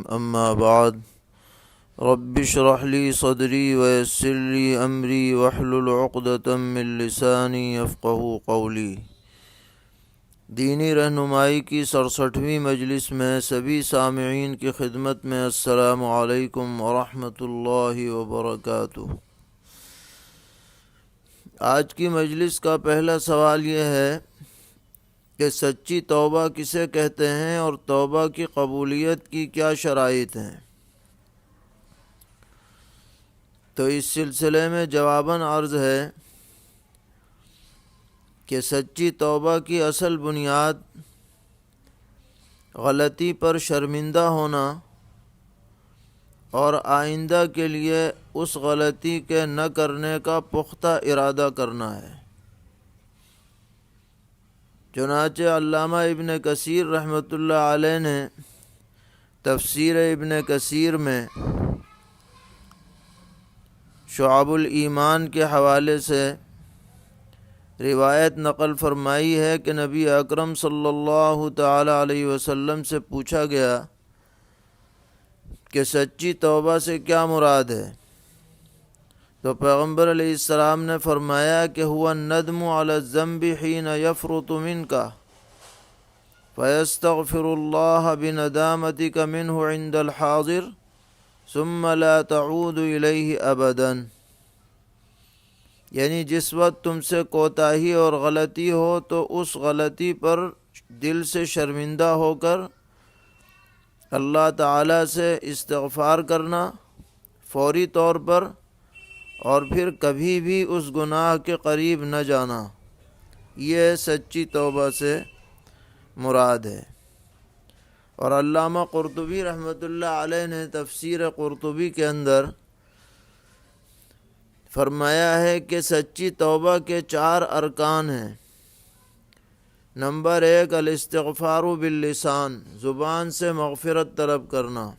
أما بعد رب اشرح لي صدري ويسر لي أمري واحلل عقدة من لساني يفقهوا قولي۔ دینی رہنمائی کی 67ویں مجلس میں سبھی سامعین کی خدمت میں السلام علیکم ورحمۃ اللہ وبرکاتہ۔ آج کی مجلس کا پہلا سوال یہ ہے کہ سچی توبہ کسے کہتے ہیں اور توبہ کی قبولیت کی کیا شرائط ہیں؟ تو اس سلسلے میں جواباً عرض ہے کہ سچی توبہ کی اصل بنیاد غلطی پر شرمندہ ہونا اور آئندہ کے لیے اس غلطی کے نہ کرنے کا پختہ ارادہ کرنا ہے۔ چنانچہ علامہ ابن کثیر رحمۃ اللہ علیہ نے تفسیر ابن کثیر میں شعب الایمان کے حوالے سے روایت نقل فرمائی ہے کہ نبی اکرم صلی اللہ تعالی علیہ وسلم سے پوچھا گیا کہ سچی توبہ سے کیا مراد ہے؟ تو پیغمبر علیہ السلام نے فرمایا کہ هو الندم علی الذنب حین یفرط منک فیستغفر اللہ بندامتک منہ عند الحاضر ثم لا تعود الیہ ابدا، یعنی جس وقت تم سے کوتاہی اور غلطی ہو تو اس غلطی پر دل سے شرمندہ ہو کر اللہ تعالیٰ سے استغفار کرنا فوری طور پر، اور پھر کبھی بھی اس گناہ کے قریب نہ جانا، یہ سچی توبہ سے مراد ہے۔ اور علامہ قرطبی رحمۃ اللہ علیہ نے تفسیر قرطبی کے اندر فرمایا ہے کہ سچی توبہ کے 4 ارکان ہیں۔ نمبر 1 الاستغفار باللسان، زبان سے مغفرت طلب کرنا۔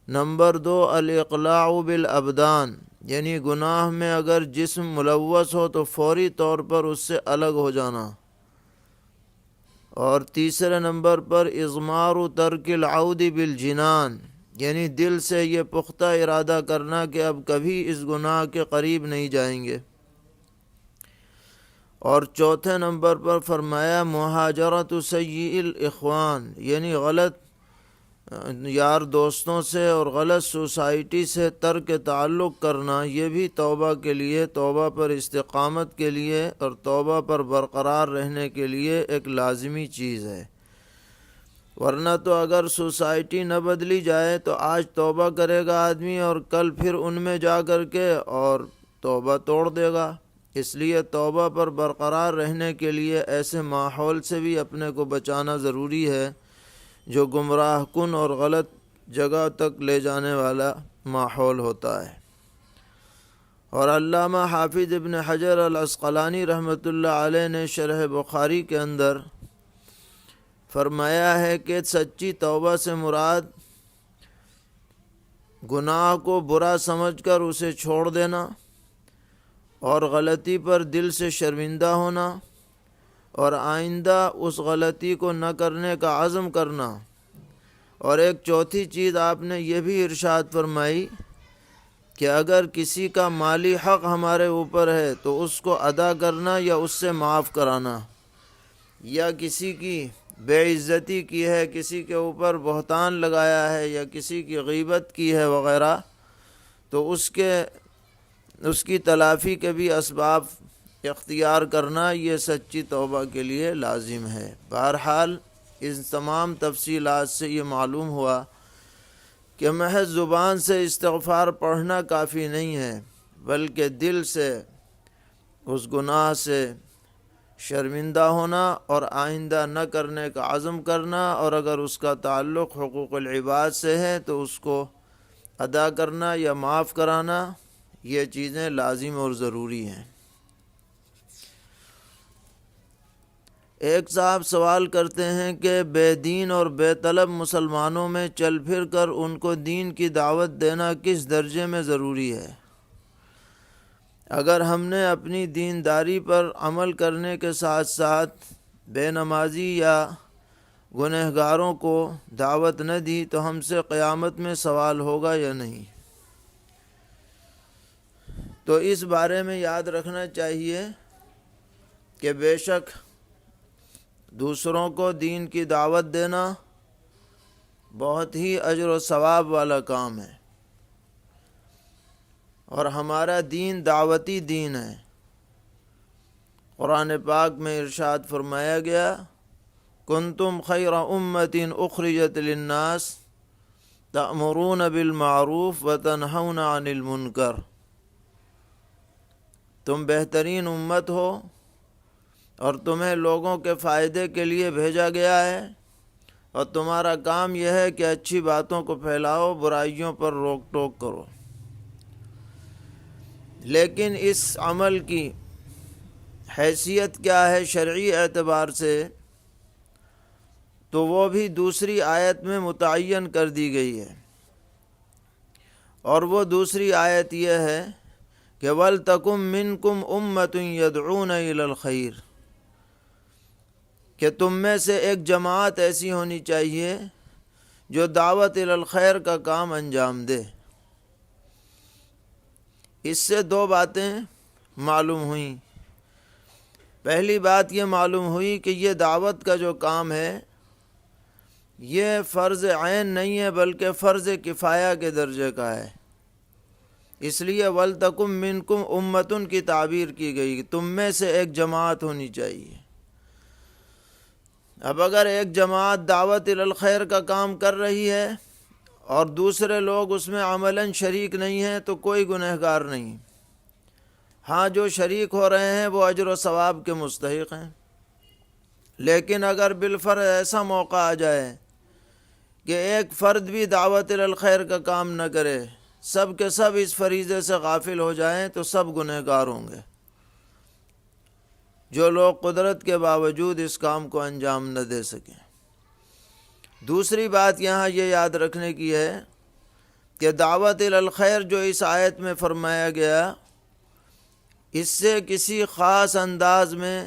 نمبر 2 الاقلاع بالابدان، یعنی گناہ میں اگر جسم ملوث ہو تو فوری طور پر اس سے الگ ہو جانا۔ اور تیسرے نمبر پر اضمار ترک العود بالجنان، یعنی دل سے یہ پختہ ارادہ کرنا کہ اب کبھی اس گناہ کے قریب نہیں جائیں گے۔ اور چوتھے نمبر پر فرمایا مہاجرت سیئ الاخوان، یعنی غلط یار دوستوں سے اور غلط سوسائٹی سے ترک تعلق کرنا، یہ بھی توبہ کے لیے، توبہ پر استقامت کے لیے اور توبہ پر برقرار رہنے کے لیے ایک لازمی چیز ہے۔ ورنہ تو اگر سوسائٹی نہ بدلی جائے تو آج توبہ کرے گا آدمی اور کل پھر ان میں جا کر کے اور توبہ توڑ دے گا۔ اس لیے توبہ پر برقرار رہنے کے لیے ایسے ماحول سے بھی اپنے کو بچانا ضروری ہے جو گمراہ کن اور غلط جگہ تک لے جانے والا ماحول ہوتا ہے۔ اور علامہ حافظ ابن حجر العسقلانی رحمۃ اللہ علیہ نے شرح بخاری کے اندر فرمایا ہے کہ سچی توبہ سے مراد گناہ کو برا سمجھ کر اسے چھوڑ دینا اور غلطی پر دل سے شرمندہ ہونا اور آئندہ اس غلطی کو نہ کرنے کا عزم کرنا۔ اور ایک چوتھی چیز آپ نے یہ بھی ارشاد فرمائی کہ اگر کسی کا مالی حق ہمارے اوپر ہے تو اس کو ادا کرنا یا اس سے معاف کرانا، یا کسی کی بے عزتی کی ہے، کسی کے اوپر بہتان لگایا ہے یا کسی کی غیبت کی ہے وغیرہ، تو اس کی تلافی کے بھی اسباب اختیار کرنا، یہ سچی توبہ کے لیے لازم ہے۔ بہرحال ان تمام تفصیلات سے یہ معلوم ہوا کہ محض زبان سے استغفار پڑھنا کافی نہیں ہے، بلکہ دل سے اس گناہ سے شرمندہ ہونا اور آئندہ نہ کرنے کا عزم کرنا، اور اگر اس کا تعلق حقوق العباد سے ہے تو اس کو ادا کرنا یا معاف کرانا، یہ چیزیں لازم اور ضروری ہیں۔ ایک صاحب سوال کرتے ہیں کہ بے دین اور بے طلب مسلمانوں میں چل پھر کر ان کو دین کی دعوت دینا کس درجے میں ضروری ہے؟ اگر ہم نے اپنی دینداری پر عمل کرنے کے ساتھ ساتھ بے نمازی یا گنہگاروں کو دعوت نہ دی تو ہم سے قیامت میں سوال ہوگا یا نہیں؟ تو اس بارے میں یاد رکھنا چاہیے کہ بے شک دوسروں کو دین کی دعوت دینا بہت ہی اجر و ثواب والا کام ہے، اور ہمارا دین دعوتی دین ہے۔ قرآن پاک میں ارشاد فرمایا گیا، کنتم خیر امت اخرجت للناس تأمرون بالمعروف وتنہون عن المنکر، تم بہترین امت ہو اور تمہیں لوگوں کے فائدے کے لیے بھیجا گیا ہے، اور تمہارا کام یہ ہے کہ اچھی باتوں کو پھیلاؤ، برائیوں پر روک ٹوک کرو۔ لیکن اس عمل کی حیثیت کیا ہے شرعی اعتبار سے، تو وہ بھی دوسری آیت میں متعین کر دی گئی ہے، اور وہ دوسری آیت یہ ہے کہ وَلْتَكُن مِّنكُمْ أُمَّةٌ يَدْعُونَ إِلَى الْخَيْرِ، کہ تم میں سے ایک جماعت ایسی ہونی چاہیے جو دعوت الی الخیر کا کام انجام دے۔ اس سے دو باتیں معلوم ہوئیں۔ پہلی بات یہ معلوم ہوئی کہ یہ دعوت کا جو کام ہے یہ فرض عین نہیں ہے بلکہ فرض کفایہ کے درجے کا ہے، اس لیے وَلْتَكُن مِّنكُمْ أُمَّةٌ کی تعبیر کی گئی کہ تم میں سے ایک جماعت ہونی چاہیے۔ اب اگر ایک جماعت دعوت الی الخیر کا کام کر رہی ہے اور دوسرے لوگ اس میں عملاً شریک نہیں ہیں تو کوئی گنہگار نہیں۔ ہاں، جو شریک ہو رہے ہیں وہ اجر و ثواب کے مستحق ہیں، لیکن اگر بالفرض ایسا موقع آ جائے کہ ایک فرد بھی دعوت الی الخیر کا کام نہ کرے، سب کے سب اس فریضے سے غافل ہو جائیں تو سب گنہگار ہوں گے، جو لوگ قدرت کے باوجود اس کام کو انجام نہ دے سکیں۔ دوسری بات یہاں یہ یاد رکھنے کی ہے کہ دعوت الی الخیر جو اس آیت میں فرمایا گیا، اس سے کسی خاص انداز میں،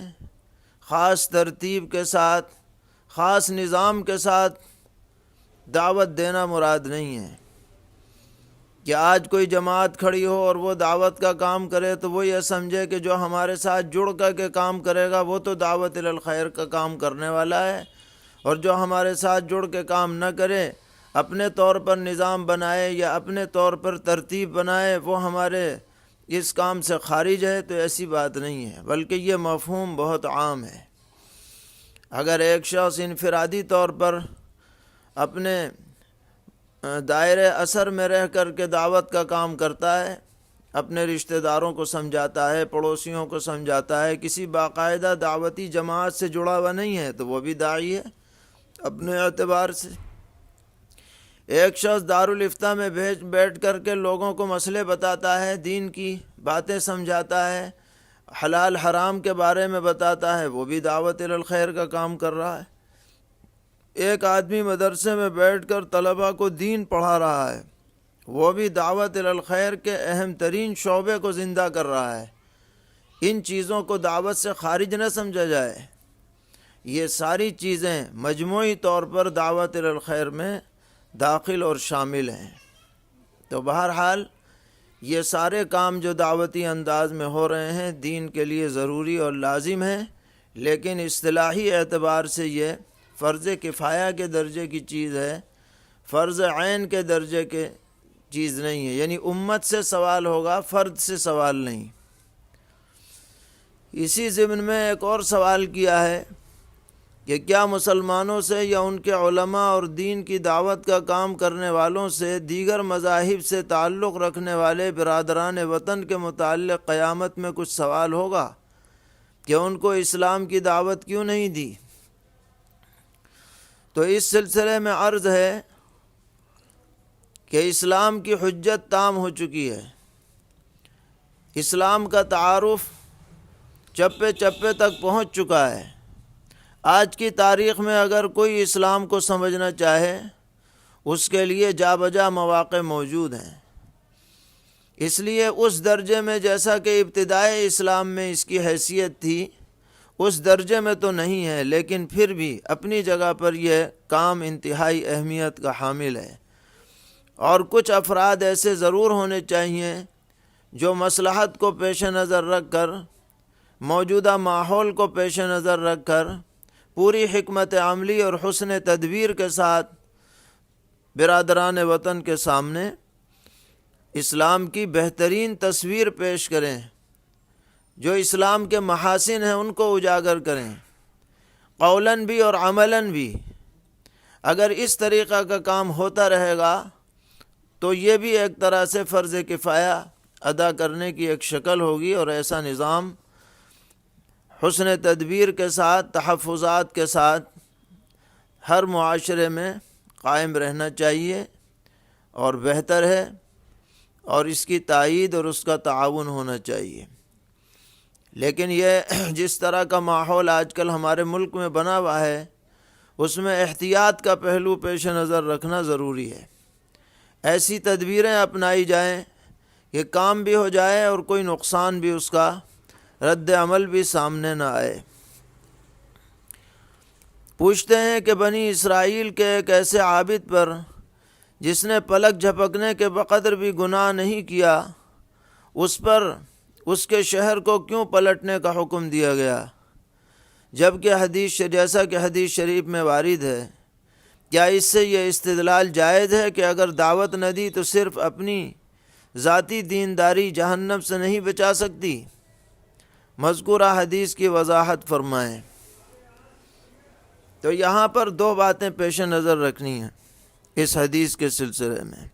خاص ترتیب کے ساتھ، خاص نظام کے ساتھ دعوت دینا مراد نہیں ہے کہ آج کوئی جماعت کھڑی ہو اور وہ دعوت کا کام کرے تو وہ یہ سمجھے کہ جو ہمارے ساتھ جڑ کر کے کام کرے گا وہ تو دعوت الی الخیر کا کام کرنے والا ہے، اور جو ہمارے ساتھ جڑ کے کام نہ کرے، اپنے طور پر نظام بنائے یا اپنے طور پر ترتیب بنائے، وہ ہمارے اس کام سے خارج ہے۔ تو ایسی بات نہیں ہے، بلکہ یہ مفہوم بہت عام ہے۔ اگر ایک شخص انفرادی طور پر اپنے دائرے اثر میں رہ کر کے دعوت کا کام کرتا ہے، اپنے رشتہ داروں کو سمجھاتا ہے، پڑوسیوں کو سمجھاتا ہے، کسی باقاعدہ دعوتی جماعت سے جڑا ہوا نہیں ہے، تو وہ بھی داعی ہے اپنے اعتبار سے۔ ایک شخص دارالافتاء میں بیٹھ کر کے لوگوں کو مسئلے بتاتا ہے، دین کی باتیں سمجھاتا ہے، حلال حرام کے بارے میں بتاتا ہے، وہ بھی دعوت الی الخیر کا کام کر رہا ہے۔ ایک آدمی مدرسے میں بیٹھ کر طلباء کو دین پڑھا رہا ہے، وہ بھی دعوت الی الخیر کے اہم ترین شعبے کو زندہ کر رہا ہے۔ ان چیزوں کو دعوت سے خارج نہ سمجھا جائے، یہ ساری چیزیں مجموعی طور پر دعوت الی الخیر میں داخل اور شامل ہیں۔ تو بہرحال یہ سارے کام جو دعوتی انداز میں ہو رہے ہیں دین کے لیے ضروری اور لازم ہیں، لیکن اصطلاحی اعتبار سے یہ فرض کفایہ کے درجے کی چیز ہے، فرض عین کے درجے کے چیز نہیں ہے، یعنی امت سے سوال ہوگا، فرد سے سوال نہیں۔ اسی ضمن میں ایک اور سوال کیا ہے کہ کیا مسلمانوں سے یا ان کے علماء اور دین کی دعوت کا کام کرنے والوں سے دیگر مذاہب سے تعلق رکھنے والے برادران وطن کے متعلق قیامت میں کچھ سوال ہوگا کہ ان کو اسلام کی دعوت کیوں نہیں دی؟ تو اس سلسلے میں عرض ہے کہ اسلام کی حجت تام ہو چکی ہے، اسلام کا تعارف چپے چپے تک پہنچ چکا ہے۔ آج کی تاریخ میں اگر کوئی اسلام کو سمجھنا چاہے اس کے لیے جا بجا مواقع موجود ہیں، اس لیے اس درجے میں جیسا کہ ابتدائے اسلام میں اس کی حیثیت تھی اس درجے میں تو نہیں ہے، لیکن پھر بھی اپنی جگہ پر یہ کام انتہائی اہمیت کا حامل ہے۔ اور کچھ افراد ایسے ضرور ہونے چاہیے جو مصلحت کو پیش نظر رکھ کر، موجودہ ماحول کو پیش نظر رکھ کر، پوری حکمت عملی اور حسن تدبیر کے ساتھ برادران وطن کے سامنے اسلام کی بہترین تصویر پیش کریں، جو اسلام کے محاسن ہیں ان کو اجاگر کریں، قولاً بھی اور عملاً بھی۔ اگر اس طریقہ کا کام ہوتا رہے گا تو یہ بھی ایک طرح سے فرض کفایہ ادا کرنے کی ایک شکل ہوگی، اور ایسا نظام حسن تدبیر کے ساتھ، تحفظات کے ساتھ ہر معاشرے میں قائم رہنا چاہیے اور بہتر ہے، اور اس کی تائید اور اس کا تعاون ہونا چاہیے۔ لیکن یہ جس طرح کا ماحول آج کل ہمارے ملک میں بنا ہوا ہے، اس میں احتیاط کا پہلو پیش نظر رکھنا ضروری ہے۔ ایسی تدبیریں اپنائی جائیں کہ کام بھی ہو جائے اور کوئی نقصان بھی، اس کا رد عمل بھی سامنے نہ آئے۔ پوچھتے ہیں کہ بنی اسرائیل کے ایک ایسے عابد پر جس نے پلک جھپکنے کے بقدر بھی گناہ نہیں کیا، اس پر اس کے شہر کو کیوں پلٹنے کا حکم دیا گیا، جبکہ جیسا کہ حدیث شریف میں وارد ہے؟ کیا اس سے یہ استدلال جائز ہے کہ اگر دعوت نہ دی تو صرف اپنی ذاتی دینداری جہنم سے نہیں بچا سکتی؟ مذکورہ حدیث کی وضاحت فرمائیں۔ تو یہاں پر دو باتیں پیش نظر رکھنی ہیں اس حدیث کے سلسلے میں۔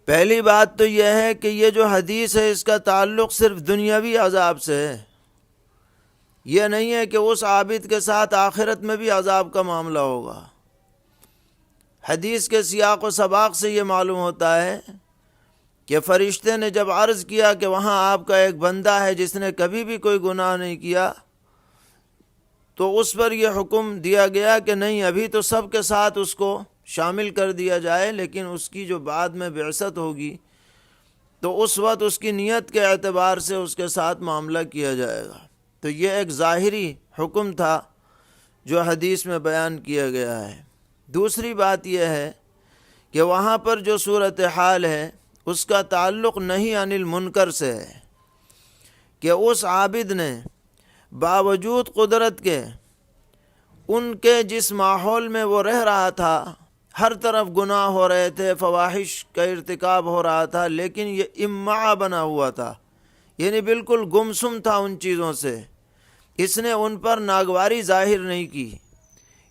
پہلی بات تو یہ ہے کہ یہ جو حدیث ہے اس کا تعلق صرف دنیاوی عذاب سے ہے، یہ نہیں ہے کہ اس عابد کے ساتھ آخرت میں بھی عذاب کا معاملہ ہوگا۔ حدیث کے سیاق و سباق سے یہ معلوم ہوتا ہے کہ فرشتے نے جب عرض کیا کہ وہاں آپ کا ایک بندہ ہے جس نے کبھی بھی کوئی گناہ نہیں کیا، تو اس پر یہ حکم دیا گیا کہ نہیں، ابھی تو سب کے ساتھ اس کو شامل کر دیا جائے، لیکن اس کی جو بعد میں بعثت ہوگی تو اس وقت اس کی نیت کے اعتبار سے اس کے ساتھ معاملہ کیا جائے گا۔ تو یہ ایک ظاہری حکم تھا جو حدیث میں بیان کیا گیا ہے۔ دوسری بات یہ ہے کہ وہاں پر جو صورتحال ہے اس کا تعلق نہیں عن المنکر سے ہے، کہ اس عابد نے باوجود قدرت کے، ان کے جس ماحول میں وہ رہ رہا تھا، ہر طرف گناہ ہو رہے تھے، فواحش کا ارتکاب ہو رہا تھا، لیکن یہ امعہ بنا ہوا تھا، یعنی بالکل گمسم تھا ان چیزوں سے۔ اس نے ان پر ناگواری ظاہر نہیں کی،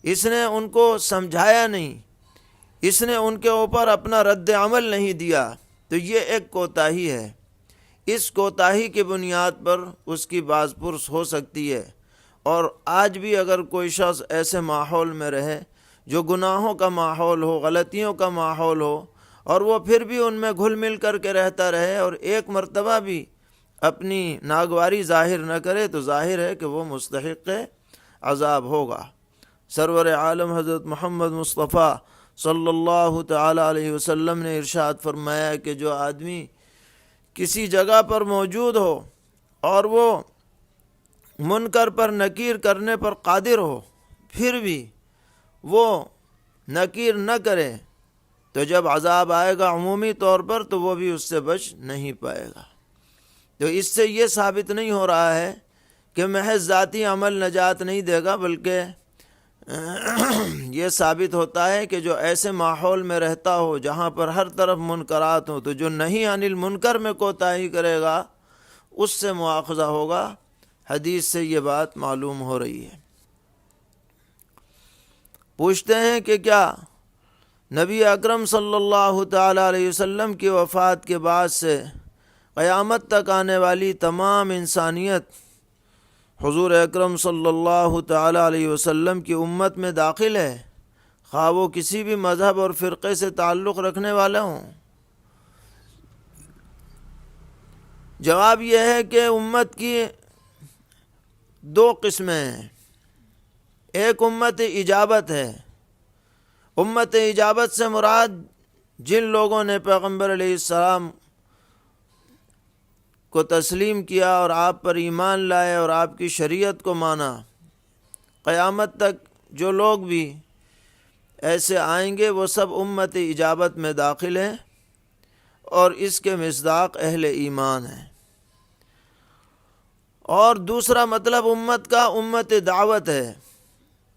اس نے ان کو سمجھایا نہیں، اس نے ان کے اوپر اپنا رد عمل نہیں دیا، تو یہ ایک کوتاہی ہے۔ اس کوتاہی کی بنیاد پر اس کی باز پرس ہو سکتی ہے۔ اور آج بھی اگر کوئی شخص ایسے ماحول میں رہے جو گناہوں کا ماحول ہو، غلطیوں کا ماحول ہو، اور وہ پھر بھی ان میں گھل مل کر کے رہتا رہے اور ایک مرتبہ بھی اپنی ناگواری ظاہر نہ کرے، تو ظاہر ہے کہ وہ مستحق عذاب ہوگا۔ سرور عالم حضرت محمد مصطفیٰ صلی اللہ تعالی علیہ وسلم نے ارشاد فرمایا کہ جو آدمی کسی جگہ پر موجود ہو اور وہ منکر پر نکیر کرنے پر قادر ہو، پھر بھی وہ نکیر نہ کرے، تو جب عذاب آئے گا عمومی طور پر تو وہ بھی اس سے بچ نہیں پائے گا۔ تو اس سے یہ ثابت نہیں ہو رہا ہے کہ محض ذاتی عمل نجات نہیں دے گا، بلکہ یہ ثابت ہوتا ہے کہ جو ایسے ماحول میں رہتا ہو جہاں پر ہر طرف منکرات ہوں، تو جو نہیں عن المنکر میں کوتاہی کرے گا اس سے مواخذہ ہوگا۔ حدیث سے یہ بات معلوم ہو رہی ہے۔ پوچھتے ہیں کہ کیا نبی اکرم صلی اللہ تعالی علیہ وسلم کی وفات کے بعد سے قیامت تک آنے والی تمام انسانیت حضور اکرم صلی اللہ تعالی علیہ وسلم کی امت میں داخل ہے، خواہ وہ کسی بھی مذہب اور فرقے سے تعلق رکھنے والے ہوں؟ جواب یہ ہے کہ امت کی دو قسمیں ہیں۔ ایک امت اجابت ہے۔ امت اجابت سے مراد جن لوگوں نے پیغمبر علیہ السلام کو تسلیم کیا اور آپ پر ایمان لائے اور آپ کی شریعت کو مانا، قیامت تک جو لوگ بھی ایسے آئیں گے وہ سب امت اجابت میں داخل ہیں اور اس کے مصداق اہل ایمان ہیں۔ اور دوسرا مطلب امت کا امت دعوت ہے،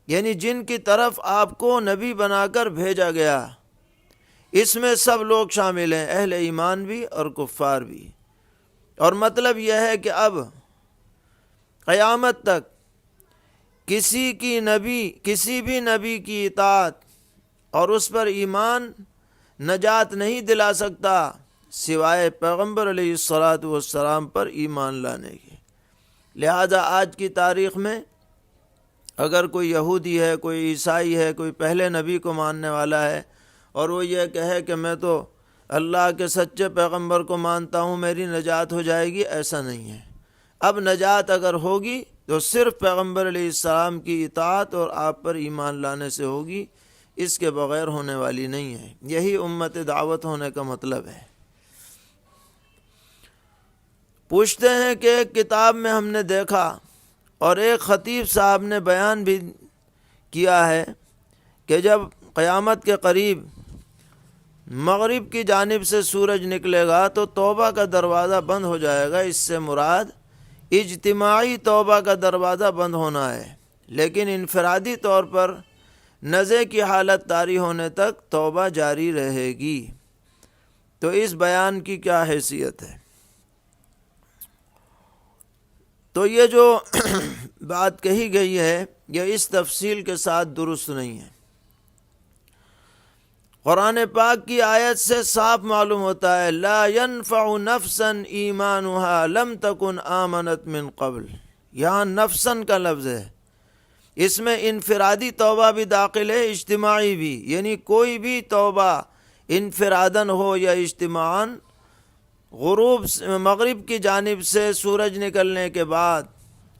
یعنی جن کی طرف آپ کو نبی بنا کر بھیجا گیا، اس میں سب لوگ شامل ہیں، اہل ایمان بھی اور کفار بھی۔ اور مطلب یہ ہے کہ اب قیامت تک کسی بھی نبی کی اطاعت اور اس پر ایمان نجات نہیں دلا سکتا سوائے پیغمبر علیہ الصلاۃ والسلام پر ایمان لانے کے۔ لہذا آج کی تاریخ میں اگر کوئی یہودی ہے، کوئی عیسائی ہے، کوئی پہلے نبی کو ماننے والا ہے اور وہ یہ کہے کہ میں تو اللہ کے سچے پیغمبر کو مانتا ہوں، میری نجات ہو جائے گی، ایسا نہیں ہے۔ اب نجات اگر ہوگی تو صرف پیغمبر علیہ السلام کی اطاعت اور آپ پر ایمان لانے سے ہوگی، اس کے بغیر ہونے والی نہیں ہے۔ یہی امت دعوت ہونے کا مطلب ہے۔ پوچھتے ہیں کہ ایک کتاب میں ہم نے دیکھا اور ایک خطیب صاحب نے بیان بھی کیا ہے کہ جب قیامت کے قریب مغرب کی جانب سے سورج نکلے گا تو توبہ کا دروازہ بند ہو جائے گا۔ اس سے مراد اجتماعی توبہ کا دروازہ بند ہونا ہے، لیکن انفرادی طور پر نزع کی حالت طاری ہونے تک توبہ جاری رہے گی۔ تو اس بیان کی کیا حیثیت ہے؟ تو یہ جو بات کہی گئی ہے یہ اس تفصیل کے ساتھ درست نہیں ہے۔ قرآن پاک کی آیت سے صاف معلوم ہوتا ہے لا ينفع نفسا ایمانها لم تکن آمنت من قبل، یہاں نفسن کا لفظ ہے، اس میں انفرادی توبہ بھی داخل ہے، اجتماعی بھی، یعنی کوئی بھی توبہ انفرادن ہو یا اجتماعاً، مغرب کی جانب سے سورج نکلنے کے بعد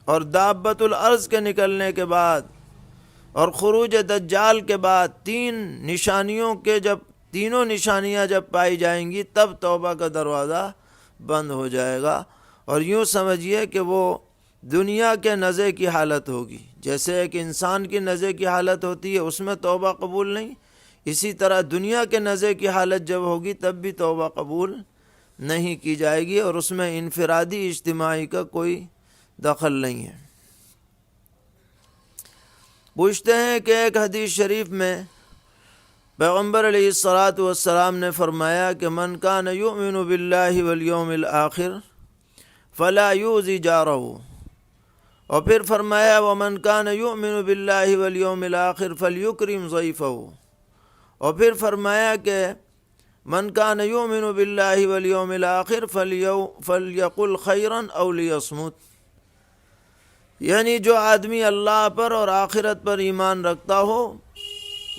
اور دابۃ الارض کے نکلنے کے بعد اور خروج دجال کے بعد تینوں نشانیاں جب پائی جائیں گی تب توبہ کا دروازہ بند ہو جائے گا۔ اور یوں سمجھیے کہ وہ دنیا کے نزع کی حالت ہوگی، جیسے ایک انسان کی نزع کی حالت ہوتی ہے اس میں توبہ قبول نہیں، اسی طرح دنیا کے نزع کی حالت جب ہوگی تب بھی توبہ قبول نہیں کی جائے گی، اور اس میں انفرادی اجتماعی کا کوئی دخل نہیں ہے۔ پوچھتے ہیں کہ ایک حدیث شریف میں پیغمبر علیہ الصلاۃ والسلام نے فرمایا کہ من کان یؤمن باللہ والیوم الآخر فلا یؤذی جارہ، اور پھر فرمایا ومن کان یؤمن باللہ والیوم الآخر فلیکرم ضیفہ، اور پھر فرمایا کہ من کان یؤمن باللہ والیوم الآخر فلیقل خیرا او لیصمت، یعنی جو آدمی اللہ پر اور آخرت پر ایمان رکھتا ہو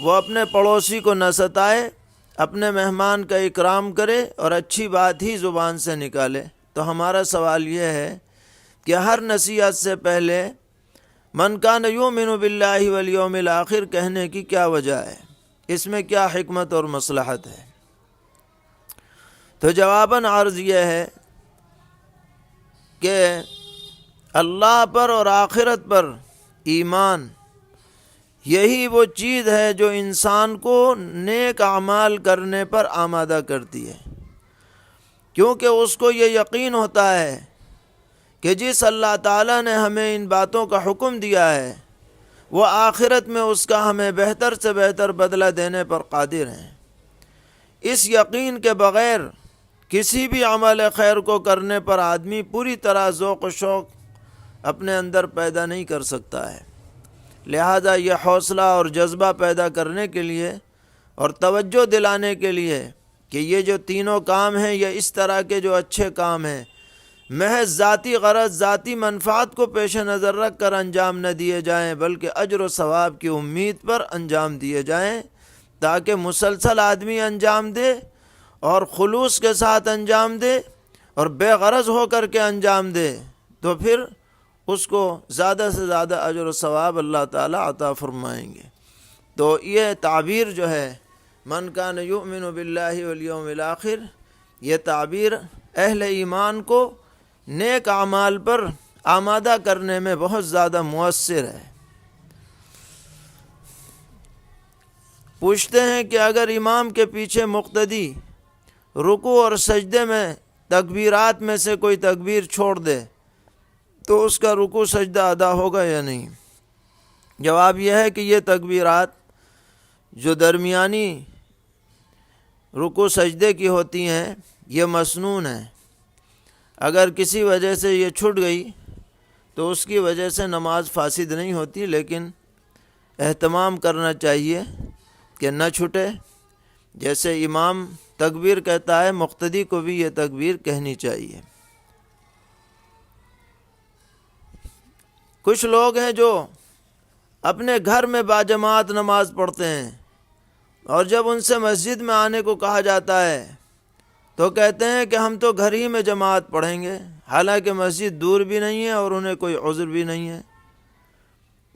وہ اپنے پڑوسی کو نہ ستائے، اپنے مہمان کا اکرام کرے اور اچھی بات ہی زبان سے نکالے۔ تو ہمارا سوال یہ ہے کہ ہر نصیحت سے پہلے من کان یؤمن باللہ والیوم الآخر کہنے کی کیا وجہ ہے؟ اس میں کیا حکمت اور مصلحت ہے؟ تو جواباً عرض یہ ہے کہ اللہ پر اور آخرت پر ایمان یہی وہ چیز ہے جو انسان کو نیک اعمال کرنے پر آمادہ کرتی ہے، کیونکہ اس کو یہ یقین ہوتا ہے کہ جس اللہ تعالیٰ نے ہمیں ان باتوں کا حکم دیا ہے وہ آخرت میں اس کا ہمیں بہتر سے بہتر بدلہ دینے پر قادر ہیں۔ اس یقین کے بغیر کسی بھی عمل خیر کو کرنے پر آدمی پوری طرح ذوق و شوق اپنے اندر پیدا نہیں کر سکتا ہے۔ لہذا یہ حوصلہ اور جذبہ پیدا کرنے کے لیے اور توجہ دلانے کے لیے کہ یہ جو تینوں کام ہیں یہ اس طرح کے جو اچھے کام ہیں محض ذاتی غرض، ذاتی منفعت کو پیش نظر رکھ کر انجام نہ دیے جائیں، بلکہ اجر و ثواب کی امید پر انجام دیے جائیں، تاکہ مسلسل آدمی انجام دے اور خلوص کے ساتھ انجام دے اور بے غرض ہو کر کے انجام دے، تو پھر اس کو زیادہ سے زیادہ اجر و ثواب اللہ تعالیٰ عطا فرمائیں گے۔ تو یہ تعبیر جو ہے من کان یؤمن باللہ والیوم الآخر، یہ تعبیر اہل ایمان کو نیک اعمال پر آمادہ کرنے میں بہت زیادہ مؤثر ہے۔ پوچھتے ہیں کہ اگر امام کے پیچھے مقتدی رکوع اور سجدے میں تکبیرات میں سے کوئی تکبیر چھوڑ دے تو اس کا رکوع سجدہ ادا ہوگا یا نہیں؟ جواب یہ ہے کہ یہ تکبیرات جو درمیانی رکوع سجدے کی ہوتی ہیں یہ مسنون ہیں۔ اگر کسی وجہ سے یہ چھوٹ گئی تو اس کی وجہ سے نماز فاسد نہیں ہوتی، لیکن اہتمام کرنا چاہیے کہ نہ چھوٹے۔ جیسے امام تکبیر کہتا ہے، مقتدی کو بھی یہ تکبیر کہنی چاہیے۔ کچھ لوگ ہیں جو اپنے گھر میں باجماعت نماز پڑھتے ہیں، اور جب ان سے مسجد میں آنے کو کہا جاتا ہے تو کہتے ہیں کہ ہم تو گھر ہی میں جماعت پڑھیں گے، حالانکہ مسجد دور بھی نہیں ہے اور انہیں کوئی عذر بھی نہیں ہے۔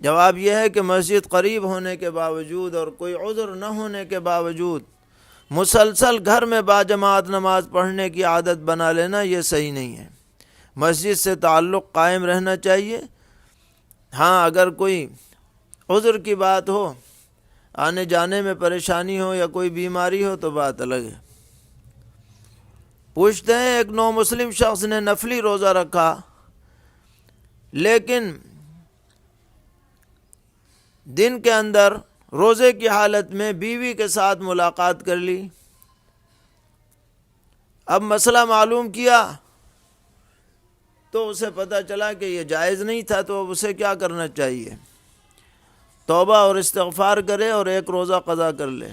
جواب یہ ہے کہ مسجد قریب ہونے کے باوجود اور کوئی عذر نہ ہونے کے باوجود مسلسل گھر میں باجماعت نماز پڑھنے کی عادت بنا لینا یہ صحیح نہیں ہے۔ مسجد سے تعلق قائم رہنا چاہیے۔ ہاں، اگر کوئی عذر کی بات ہو، آنے جانے میں پریشانی ہو یا کوئی بیماری ہو تو بات الگ ہے۔ پوچھتے ہیں ایک نو مسلم شخص نے نفلی روزہ رکھا لیکن دن کے اندر روزے کی حالت میں بیوی کے ساتھ ملاقات کر لی۔ اب مسئلہ معلوم کیا تو اسے پتہ چلا کہ یہ جائز نہیں تھا، تو اب اسے کیا کرنا چاہیے؟ توبہ اور استغفار کرے اور ایک روزہ قضا کر لے،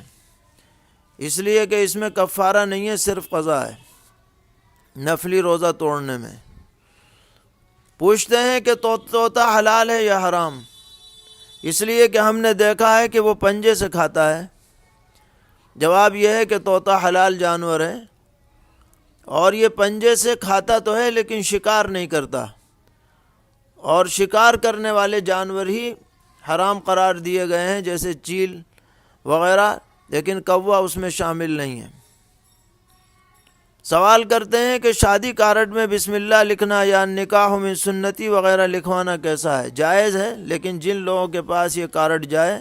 اس لیے کہ اس میں کفارہ نہیں ہے، صرف قضا ہے نفلی روزہ توڑنے میں۔ پوچھتے ہیں کہ طوطا حلال ہے یا حرام؟ اس لیے کہ ہم نے دیکھا ہے کہ وہ پنجے سے کھاتا ہے۔ جواب یہ ہے کہ طوطا حلال جانور ہے، اور یہ پنجے سے کھاتا تو ہے لیکن شکار نہیں کرتا، اور شکار کرنے والے جانور ہی حرام قرار دیے گئے ہیں، جیسے چیل وغیرہ، لیکن کوا اس میں شامل نہیں ہے۔ سوال کرتے ہیں کہ شادی کارڈ میں بسم اللہ لکھنا یا نکاح من سنتی وغیرہ لکھوانا کیسا ہے؟ جائز ہے، لیکن جن لوگوں کے پاس یہ کارڈ جائے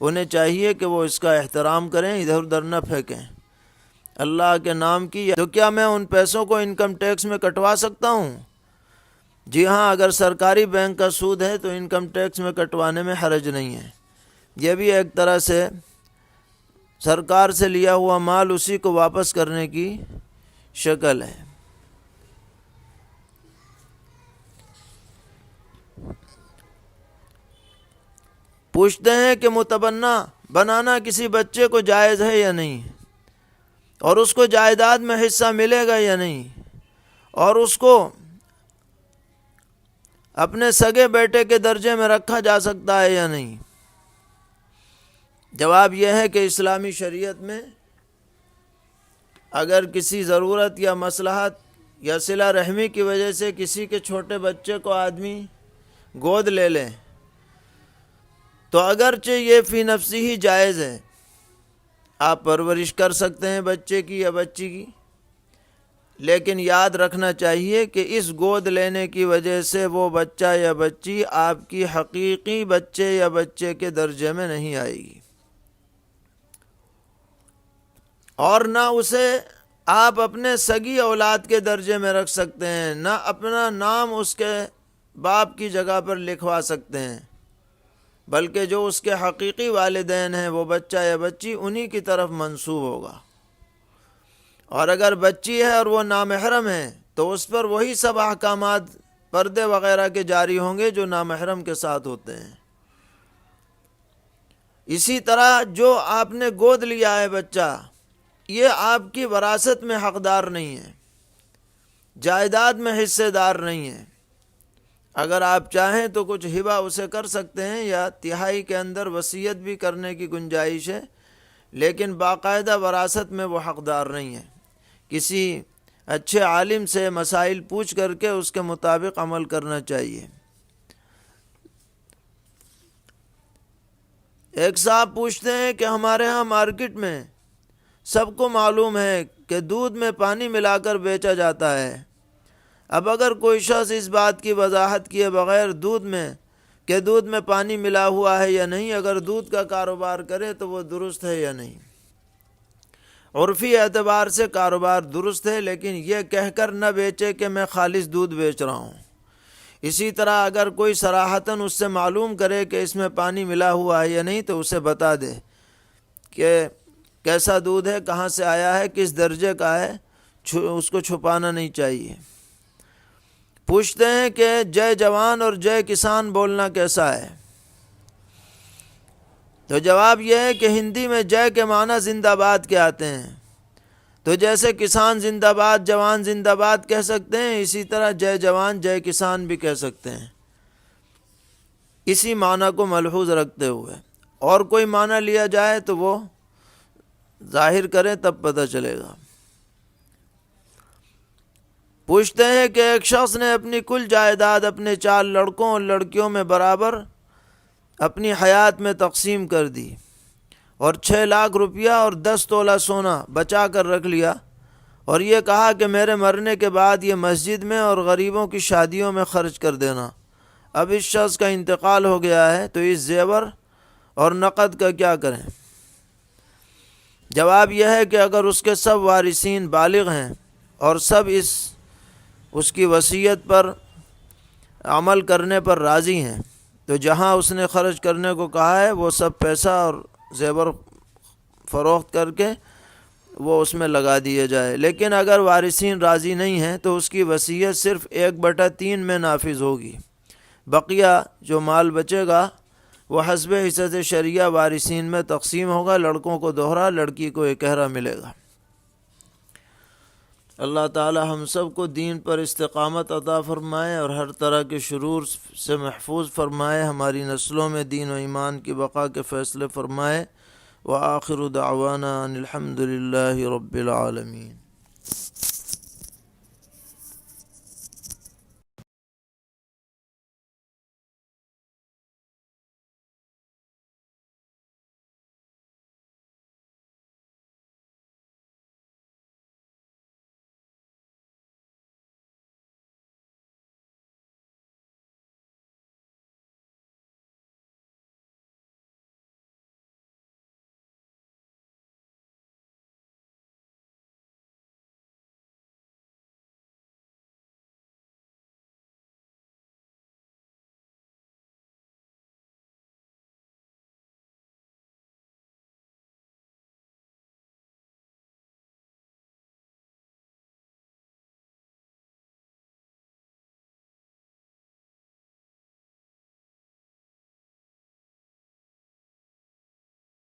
انہیں چاہیے کہ وہ اس کا احترام کریں، ادھر ادھر نہ پھینکیں اللہ کے نام کی۔ تو کیا میں ان پیسوں کو انکم ٹیکس میں کٹوا سکتا ہوں؟ جی ہاں، اگر سرکاری بینک کا سود ہے تو انکم ٹیکس میں کٹوانے میں حرج نہیں ہے۔ یہ بھی ایک طرح سے سرکار سے لیا ہوا مال اسی کو واپس کرنے کی شکل ہے۔ پوچھتے ہیں کہ متبنہ بنانا کسی بچے کو جائز ہے یا نہیں، اور اس کو جائیداد میں حصہ ملے گا یا نہیں، اور اس کو اپنے سگے بیٹے کے درجے میں رکھا جا سکتا ہے یا نہیں؟ جواب یہ ہے کہ اسلامی شریعت میں اگر کسی ضرورت یا مصلحت یا صلہ رحمی کی وجہ سے کسی کے چھوٹے بچے کو آدمی گود لے لے تو اگرچہ یہ فی نفسی ہی جائز ہے، آپ پرورش کر سکتے ہیں بچے کی یا بچی کی، لیکن یاد رکھنا چاہیے کہ اس گود لینے کی وجہ سے وہ بچہ یا بچی آپ کی حقیقی بچے یا بچے کے درجے میں نہیں آئے گی، اور نہ اسے آپ اپنے سگی اولاد کے درجے میں رکھ سکتے ہیں، نہ اپنا نام اس کے باپ کی جگہ پر لکھوا سکتے ہیں، بلکہ جو اس کے حقیقی والدین ہیں وہ بچہ یا بچی انہی کی طرف منسوب ہوگا، اور اگر بچی ہے اور وہ نامحرم ہے تو اس پر وہی سب احکامات پردے وغیرہ کے جاری ہوں گے جو نامحرم کے ساتھ ہوتے ہیں۔ اسی طرح جو آپ نے گود لیا ہے بچہ، یہ آپ کی وراثت میں حقدار نہیں ہے، جائیداد میں حصے دار نہیں ہے۔ اگر آپ چاہیں تو کچھ ہبہ اسے کر سکتے ہیں یا تہائی کے اندر وصیت بھی کرنے کی گنجائش ہے، لیکن باقاعدہ وراثت میں وہ حقدار نہیں ہے۔ کسی اچھے عالم سے مسائل پوچھ کر کے اس کے مطابق عمل کرنا چاہیے۔ ایک صاحب پوچھتے ہیں کہ ہمارے ہاں مارکیٹ میں سب کو معلوم ہے کہ دودھ میں پانی ملا کر بیچا جاتا ہے، اب اگر کوئی شخص اس بات کی وضاحت کیے بغیر دودھ میں پانی ملا ہوا ہے یا نہیں، اگر دودھ کا کاروبار کرے تو وہ درست ہے یا نہیں۔ عرفی اعتبار سے کاروبار درست ہے، لیکن یہ کہہ کر نہ بیچے کہ میں خالص دودھ بیچ رہا ہوں۔ اسی طرح اگر کوئی صراحتاً اس سے معلوم کرے کہ اس میں پانی ملا ہوا ہے یا نہیں تو اسے بتا دے کہ کیسا دودھ ہے، کہاں سے آیا ہے، کس درجے کا ہے، اس کو چھپانا نہیں چاہیے۔ پوچھتے ہیں کہ جے جوان اور جے کسان بولنا کیسا ہے؟ تو جواب یہ ہے کہ ہندی میں جے کے معنی زندہ باد کے آتے ہیں، تو جیسے کسان زندہ باد، جوان زندہ باد کہہ سکتے ہیں، اسی طرح جے جوان جے کسان بھی کہہ سکتے ہیں، اسی معنی کو ملحوظ رکھتے ہوئے۔ اور کوئی معنی لیا جائے تو وہ ظاہر کریں، تب پتہ چلے گا۔ پوچھتے ہیں کہ ایک شخص نے اپنی کل جائیداد اپنے 4 لڑکوں اور لڑکیوں میں برابر اپنی حیات میں تقسیم کر دی اور 6 لاکھ روپیہ اور 10 تولہ سونا بچا کر رکھ لیا، اور یہ کہا کہ میرے مرنے کے بعد یہ مسجد میں اور غریبوں کی شادیوں میں خرچ کر دینا۔ اب اس شخص کا انتقال ہو گیا ہے تو اس زیور اور نقد کا کیا کریں؟ جواب یہ ہے کہ اگر اس کے سب وارثین بالغ ہیں اور سب اس کی وصیت پر عمل کرنے پر راضی ہیں تو جہاں اس نے خرچ کرنے کو کہا ہے وہ سب پیسہ اور زیور فروخت کر کے وہ اس میں لگا دیے جائے۔ لیکن اگر وارثین راضی نہیں ہیں تو اس کی وصیت صرف 1/3 میں نافذ ہوگی، بقیہ جو مال بچے گا وہ حسب حصت شریعہ وارثین میں تقسیم ہوگا، لڑکوں کو دوہرا، لڑکی کو 1/2 ملے گا۔ اللہ تعالی ہم سب کو دین پر استقامت عطا فرمائے اور ہر طرح کے شرور سے محفوظ فرمائے، ہماری نسلوں میں دین و ایمان کی بقا کے فیصلے فرمائے۔ وآخر دعوانا ان الحمد للہ رب العالمین۔